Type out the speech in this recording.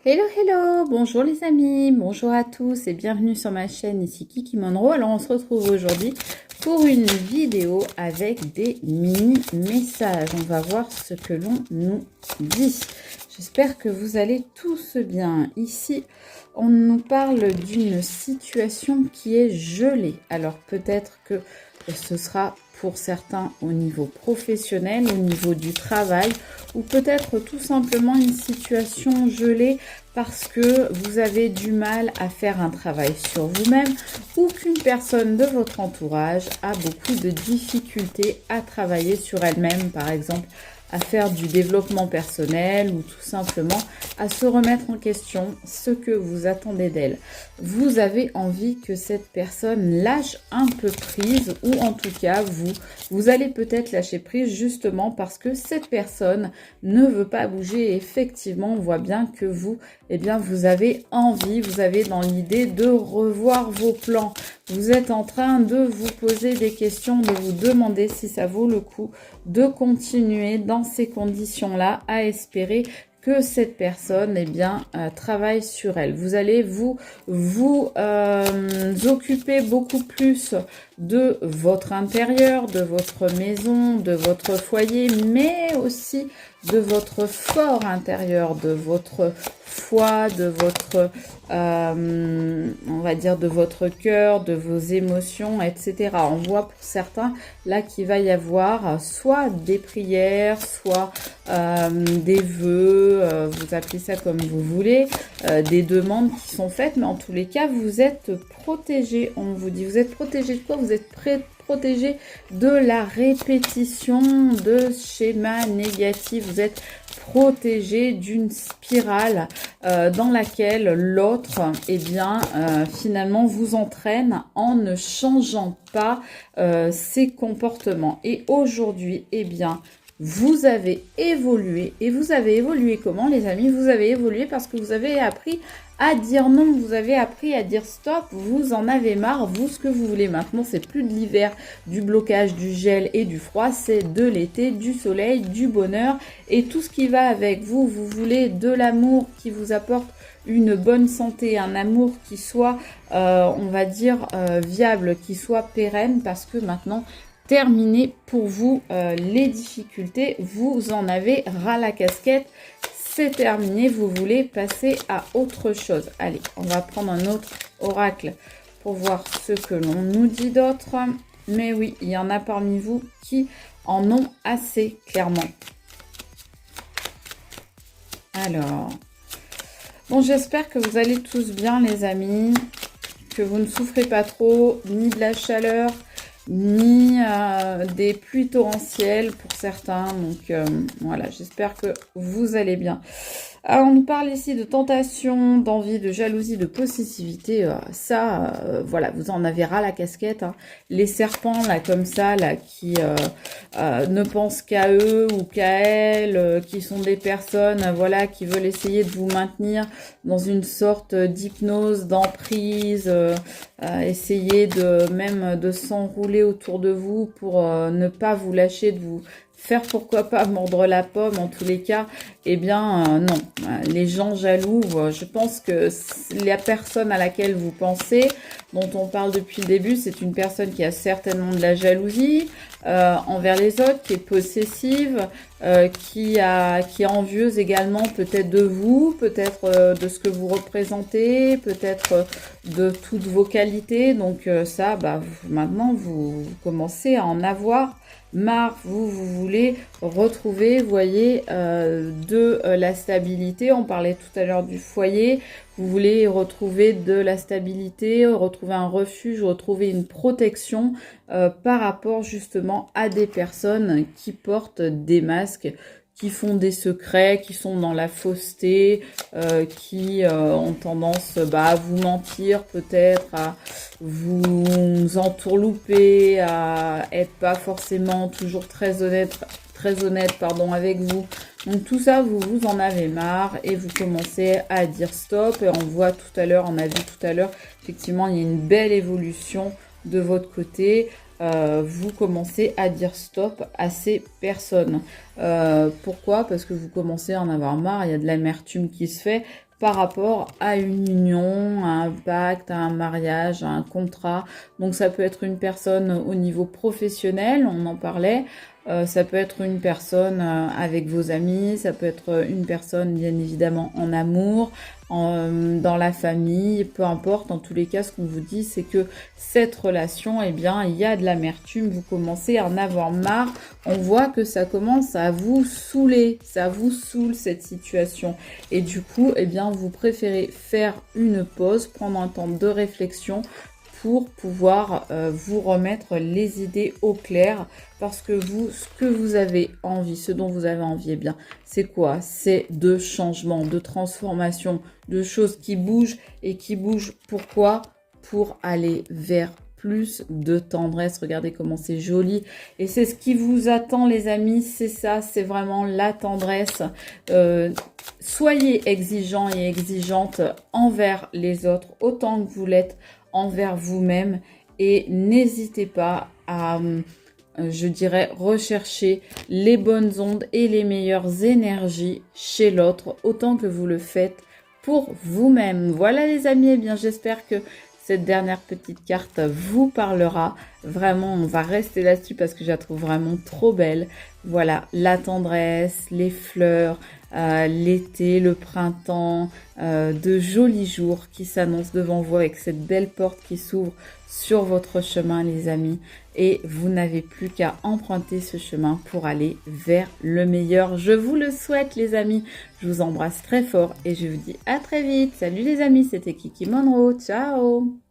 Hello, hello, bonjour les amis, bonjour à tous et bienvenue sur ma chaîne, ici Kiki Monroe. Alors on se retrouve aujourd'hui pour une vidéo avec des mini-messages. On va voir ce que l'on nous dit. J'espère que vous allez tous bien. Ici, on nous parle d'une situation qui est gelée. Alors peut-être que ce sera pour certains au niveau professionnel, au niveau du travail, ou peut-être tout simplement une situation gelée parce que vous avez du mal à faire un travail sur vous-même ou qu'une personne de votre entourage a beaucoup de difficultés à travailler sur elle-même, par exemple à faire du développement personnel ou tout simplement à se remettre en question ce que vous attendez d'elle. Vous avez envie que cette personne lâche un peu prise ou en tout cas vous allez peut-être lâcher prise justement parce que cette personne ne veut pas bouger. Et effectivement, on voit bien que vous, vous avez envie, vous avez dans l'idée de revoir vos plans. Vous êtes en train de vous poser des questions, de vous demander si ça vaut le coup de continuer dans ces conditions-là à espérer que cette personne travaille sur elle. Vous allez vous occuper beaucoup plus de votre intérieur, de votre maison, de votre foyer, mais aussi de votre fort intérieur, de votre foi, de votre, on va dire, de votre cœur, de vos émotions, etc. On voit pour certains là qu'il va y avoir soit des prières, soit des vœux, vous appelez ça comme vous voulez, des demandes qui sont faites, mais en tous les cas, vous êtes protégé. On vous dit, vous êtes protégé de quoi? Vous êtes protégé de la répétition de schémas négatifs. Vous êtes protégé d'une spirale dans laquelle l'autre, finalement, vous entraîne en ne changeant pas ses comportements. Et aujourd'hui, vous avez évolué. Et vous avez évolué comment, les amis? Vous avez évolué parce que vous avez appris à dire non, vous avez appris à dire stop, vous en avez marre, vous, ce que vous voulez maintenant, c'est plus de l'hiver, du blocage, du gel et du froid, c'est de l'été, du soleil, du bonheur et tout ce qui va avec vous. Vous voulez de l'amour qui vous apporte une bonne santé, un amour qui soit, viable, qui soit pérenne, parce que maintenant, terminé pour vous les difficultés, vous en avez ras la casquette, c'est terminé, vous voulez passer à autre chose. Allez, on va prendre un autre oracle pour voir ce que l'on nous dit d'autre. Mais oui, il y en a parmi vous qui en ont assez, clairement. Alors, bon, j'espère que vous allez tous bien, les amis, que vous ne souffrez pas trop, ni de la chaleur, ni des pluies torrentielles pour certains. Donc voilà, j'espère que vous allez bien. Alors, on nous parle ici de tentation, d'envie, de jalousie, de possessivité. Voilà, vous en avez ras la casquette. Hein. Les serpents, là, comme ça, là, qui ne pensent qu'à eux ou qu'à elles, qui sont des personnes, voilà, qui veulent essayer de vous maintenir dans une sorte d'hypnose, d'emprise, essayer de s'enrouler autour de vous pour ne pas vous lâcher, de vous faire pourquoi pas mordre la pomme. En tous les cas, non. Les gens jaloux, je pense que la personne à laquelle vous pensez, dont on parle depuis le début, c'est une personne qui a certainement de la jalousie envers les autres, qui est possessive, qui est envieuse également peut-être de vous, peut-être de ce que vous représentez, peut-être de toutes vos qualités. Donc maintenant, vous commencez à en avoir marre. Vous voulez retrouver, vous voyez, de la stabilité. On parlait tout à l'heure du foyer. Vous voulez retrouver de la stabilité, retrouver un refuge, retrouver une protection par rapport justement à des personnes qui portent des masques, qui font des secrets, qui sont dans la fausseté, qui ont tendance à vous mentir peut-être, à vous entourlouper, à être pas forcément toujours très honnête avec vous. Donc tout ça, vous en avez marre et vous commencez à dire stop. Et on voit tout à l'heure, on a vu tout à l'heure, effectivement, il y a une belle évolution de votre côté. Vous commencez à dire stop à ces personnes. Pourquoi? Parce que vous commencez à en avoir marre, il y a de l'amertume qui se fait, par rapport à une union, à un pacte, à un mariage, à un contrat. Donc ça peut être une personne au niveau professionnel, on en parlait. Ça peut être une personne avec vos amis, ça peut être une personne bien évidemment en amour, dans la famille, peu importe. En tous les cas, ce qu'on vous dit, c'est que cette relation, eh bien, il y a de l'amertume, vous commencez à en avoir marre. On voit que ça commence à vous saouler, ça vous saoule cette situation. Et du coup, eh bien, vous préférez faire une pause, prendre un temps de réflexion pour pouvoir vous remettre les idées au clair, parce que vous, ce que vous avez envie, ce dont vous avez envie, eh bien, c'est quoi? C'est de changement, de transformation, de choses qui bougent, et qui bougent pourquoi? Pour aller vers plus de tendresse. Regardez comment c'est joli, et c'est ce qui vous attend les amis, c'est ça, c'est vraiment la tendresse. Soyez exigeants et exigeantes envers les autres autant que vous l'êtes envers vous-même, et n'hésitez pas à, je dirais, rechercher les bonnes ondes et les meilleures énergies chez l'autre autant que vous le faites pour vous-même. Voilà les amis, eh bien j'espère que cette dernière petite carte vous parlera. Vraiment, on va rester là-dessus parce que je la trouve vraiment trop belle. Voilà, la tendresse, les fleurs, l'été, le printemps, de jolis jours qui s'annoncent devant vous avec cette belle porte qui s'ouvre sur votre chemin, les amis. Et vous n'avez plus qu'à emprunter ce chemin pour aller vers le meilleur. Je vous le souhaite, les amis. Je vous embrasse très fort et je vous dis à très vite. Salut les amis, c'était Kiki Monroe. Ciao!